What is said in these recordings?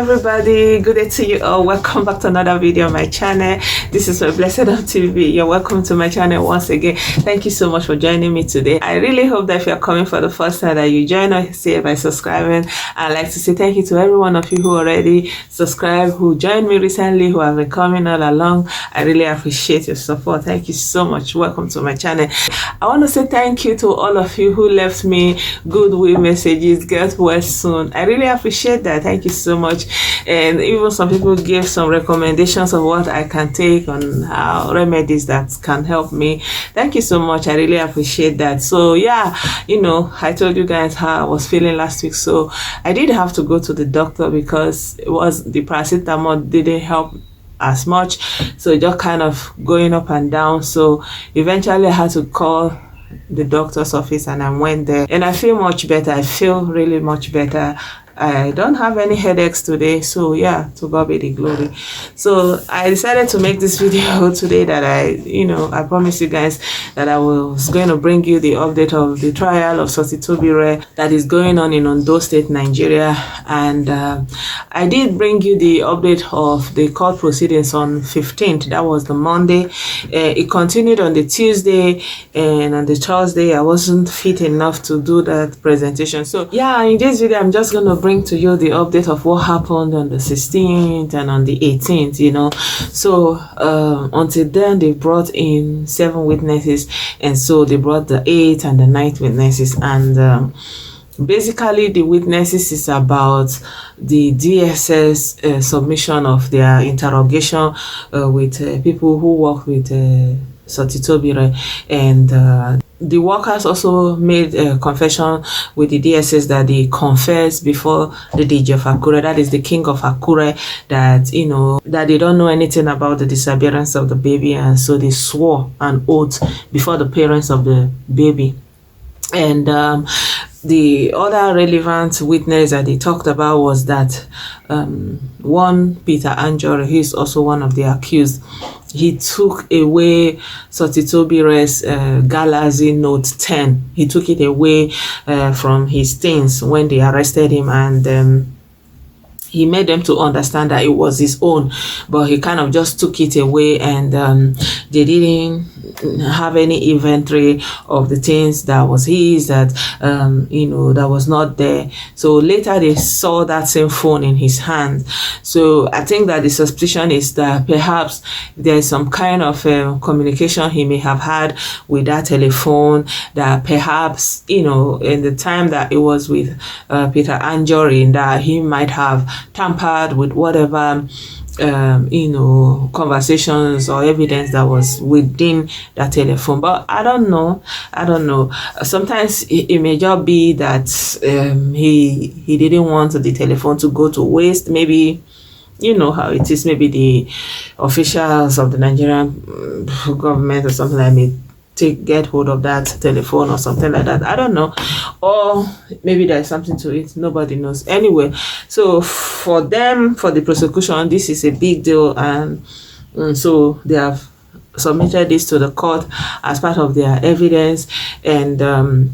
everybody, good day to you all. Welcome back to another video on my channel. This is my Blessedom TV. You're welcome to my channel once again. Thank you so much for joining me today. I really hope that if you're coming for the first time that you join us here by subscribing. I'd like to say thank you to every one of you who already subscribed, who joined me recently, who have been coming all along. I really appreciate your support. Thank you so much. Welcome to my channel. I want to say thank you to all of you who left me goodwill messages. Get well soon. I really appreciate that. Thank you so much. And even some people gave some recommendations of what I can take on how remedies that can help me. Thank you so much. I really appreciate that. So yeah, I told you guys how I was feeling last week. So I did have to go to the doctor because it was the paracetamol didn't help as much, so just kind of going up and down. So eventually I had to call the doctor's office and I went there, and I feel much better. I feel really much better. I don't have any headaches today, so yeah, to God be the glory. So I decided to make this video today that I promised you guys that I was going to bring you the update of the trial of Sotitobire that is going on in Ondo State, Nigeria. And I did bring you the update of the court proceedings on 15th. That was the Monday. It continued on the Tuesday, and on the Thursday I wasn't fit enough to do that presentation. So yeah, in this video I'm just going to bring to you the update of what happened on the 16th and on the 18th. So until then they brought in 7 witnesses, and so they brought the 8th and the 9th witnesses. And basically the witnesses is about the DSS submission of their interrogation with people who work with Sotitobire, and the workers also made a confession with the DSS that they confessed before the DJ of Akure, that is the king of Akure, that that they don't know anything about the disappearance of the baby, and so they swore an oath before the parents of the baby. And the other relevant witness that they talked about was that one Peter Anjori, he's also one of the accused. He took away Sotitobire's Galaxy Note 10. He took it away from his things when they arrested him, and he made them to understand that it was his own, but he kind of just took it away, and they didn't have any inventory of the things that was his, that that was not there. So later they saw that same phone in his hand. So I think that the suspicion is that perhaps there's some kind of communication he may have had with that telephone, that perhaps in the time that it was with Peter Anjori, that he might have tampered with whatever conversations or evidence that was within that telephone. But I don't know. Sometimes it may just be that he didn't want the telephone to go to waste. Maybe how it is, maybe the officials of the Nigerian government or something like that get hold of that telephone or something like that. I don't know, or maybe there's something to it. Nobody knows. Anyway, so for the prosecution, this is a big deal, and so they have submitted this to the court as part of their evidence. And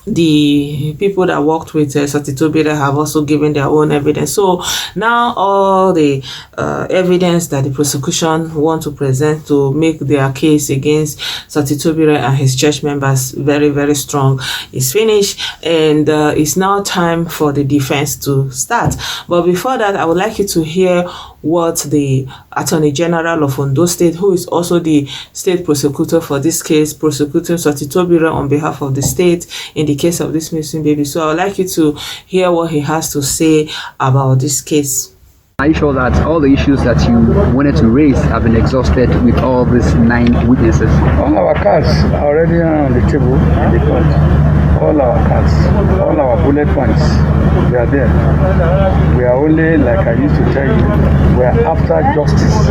the people that worked with Sotitobire have also given their own evidence. So now all the evidence that the prosecution want to present to make their case against Sotitobire and his church members very, very strong is finished, and it's now time for the defense to start. But before that, I would like you to hear what the Attorney General of Ondo State, who is also the state prosecutor for this case, prosecuting Sotitobire on behalf of the state in the case of this missing baby. So I would like you to hear what he has to say about this case. Are you sure that all the issues that you wanted to raise have been exhausted with all these 9 witnesses? All our cards are already on the table in the court. All our cards, all our bullet points, they are there. We are only, like I used to tell you, we are after justice.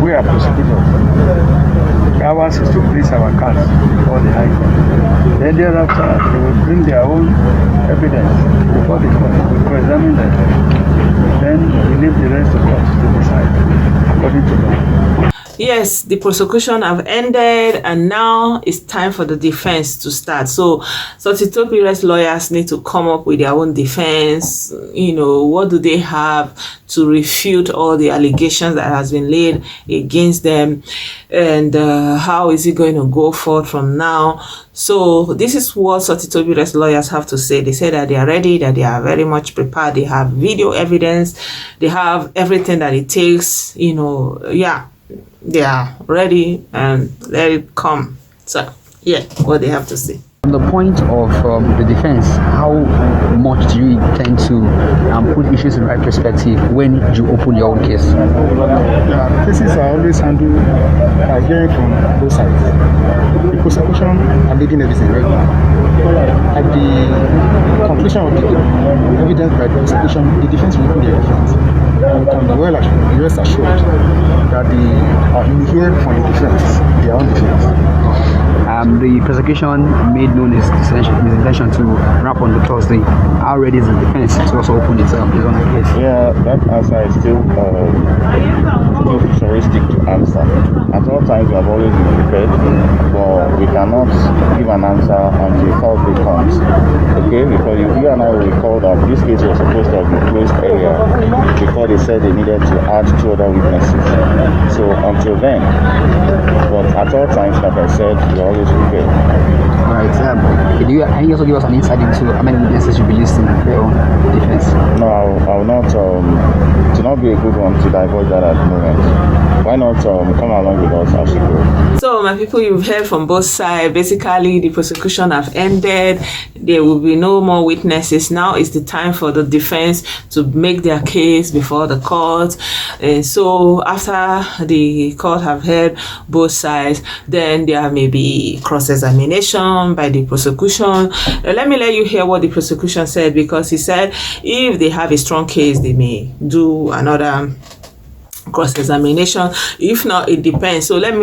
We are prosecutors. Ours is to place our cards before the high court. Then thereafter, they will bring their own evidence before the court. We will examine them. Then we leave the rest of us to decide according to law. yes, the prosecution have ended, and now it's time for the defense to start. So Sotitobire's lawyers need to come up with their own defense. What do they have to refute all the allegations that has been laid against them, and how is it going to go forward from now? So this is what Sotitobire's lawyers have to say. They say that they are ready, that they are very much prepared. They have video evidence. They have everything that it takes. They are ready, and let it come. So yeah, what they have to say. From the point of the defense, how much do you intend to put issues in the right perspective when you open your own case? Cases are always handled by hearing from both sides. The prosecution are leading everything right now. At the conclusion of the evidence by the prosecution, the defense will open their defense. And we can be rest assured that you hear from the defense, their own defense. The prosecution made known his intention to wrap on the Thursday. How ready is the defense to also open his own case? Yeah, that answer is still futuristic to answer. At all times, we have always been prepared, but we cannot give an answer until Thursday comes. Okay, because you and I will recall that this case was supposed to have been closed earlier before they said they needed to add 2 other witnesses. So until then, but at all times, like I said, we are always prepared. Alright, can you also give us an insight into how many witnesses you'll be using for your own defense? No, I will not, to not be a good one to divulge that at the moment. Why not come along with us as you go? So my people, you've heard from both sides. Basically, the prosecution have ended. There will be no more witnesses. Now is the time for the defense to make their case before the court. And so after the court have heard both sides, then there may be cross-examination by the prosecution. Let you hear what the prosecution said, because he said if they have a strong case, they may do another cross-examination. If not, it depends. So let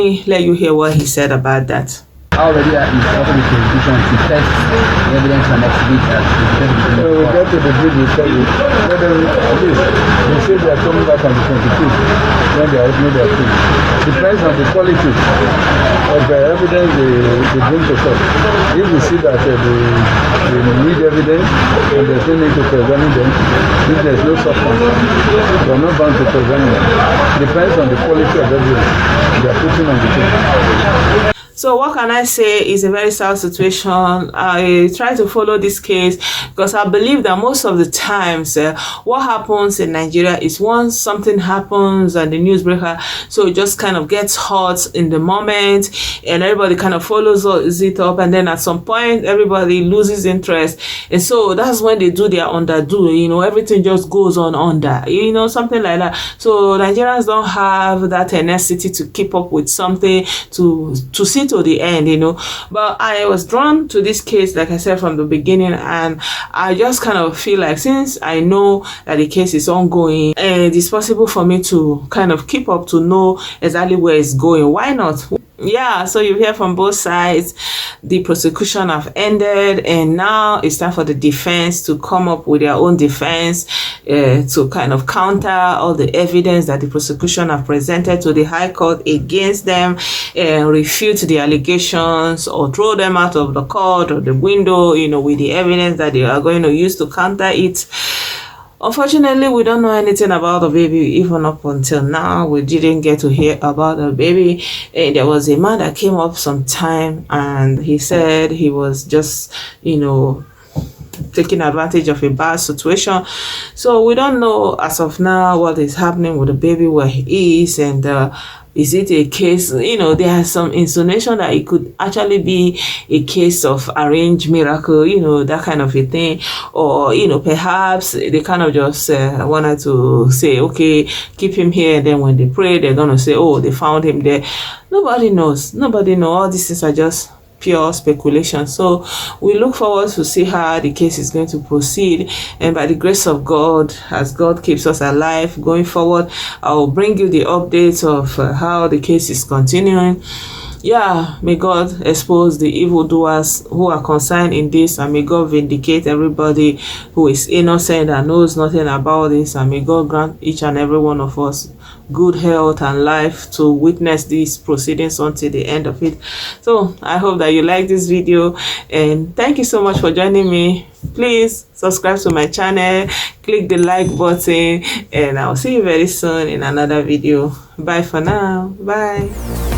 you hear what he said about that. Already is also the prosecution to test the evidence and exhibit that we get to the bridge, we tell you. Let them, at least, they say they are coming back on the 25th when they are opening their case. Depends on the quality of the evidence they bring to court. If we see that they need evidence and there's no need to examine them, if there's no substance, we are not bound to examine them. Depends on the quality of evidence they are putting on the case. So what can I say? Is a very sad situation. I try to follow this case because I believe that most of the times what happens in Nigeria is once something happens and the newsbreaker, so it just kind of gets hot in the moment and everybody kind of follows it up, and then at some point everybody loses interest, and so that's when they do their underdo, everything just goes on under, something like that. So Nigerians don't have that tenacity to keep up with something, to see to the end, but I was drawn to this case, like I said, from the beginning, and I just kind of feel like since I know that the case is ongoing and it's possible for me to kind of keep up to know exactly where it's going, why not? Yeah, so you hear from both sides. The prosecution have ended, and now it's time for the defense to come up with their own defense to kind of counter all the evidence that the prosecution have presented to the High Court against them, and refute the allegations or throw them out of the court or the window, with the evidence that they are going to use to counter it. Unfortunately, we don't know anything about the baby. Even up until now, we didn't get to hear about the baby. And there was a man that came up sometime, and he said he was just, taking advantage of a bad situation. So we don't know as of now what is happening with the baby, where he is, and is it a case, there has some insinuation that it could actually be a case of arranged miracle, that kind of a thing. Or, perhaps they kind of just wanted to say, okay, keep him here. And then when they pray, they're going to say, oh, they found him there. Nobody knows. Nobody knows. All these things are just pure speculation. So we look forward to see how the case is going to proceed, and by the grace of God, as God keeps us alive going forward, I'll bring you the updates of how the case is continuing. yeah, may God expose the evildoers who are concerned in this, and may God vindicate everybody who is innocent and knows nothing about this, and may God grant each and every one of us good health and life to witness these proceedings until the end of it. So I hope that you like this video, and thank you so much for joining me. Please subscribe to my channel, click the like button, and I'll see you very soon in another video. Bye for now. Bye.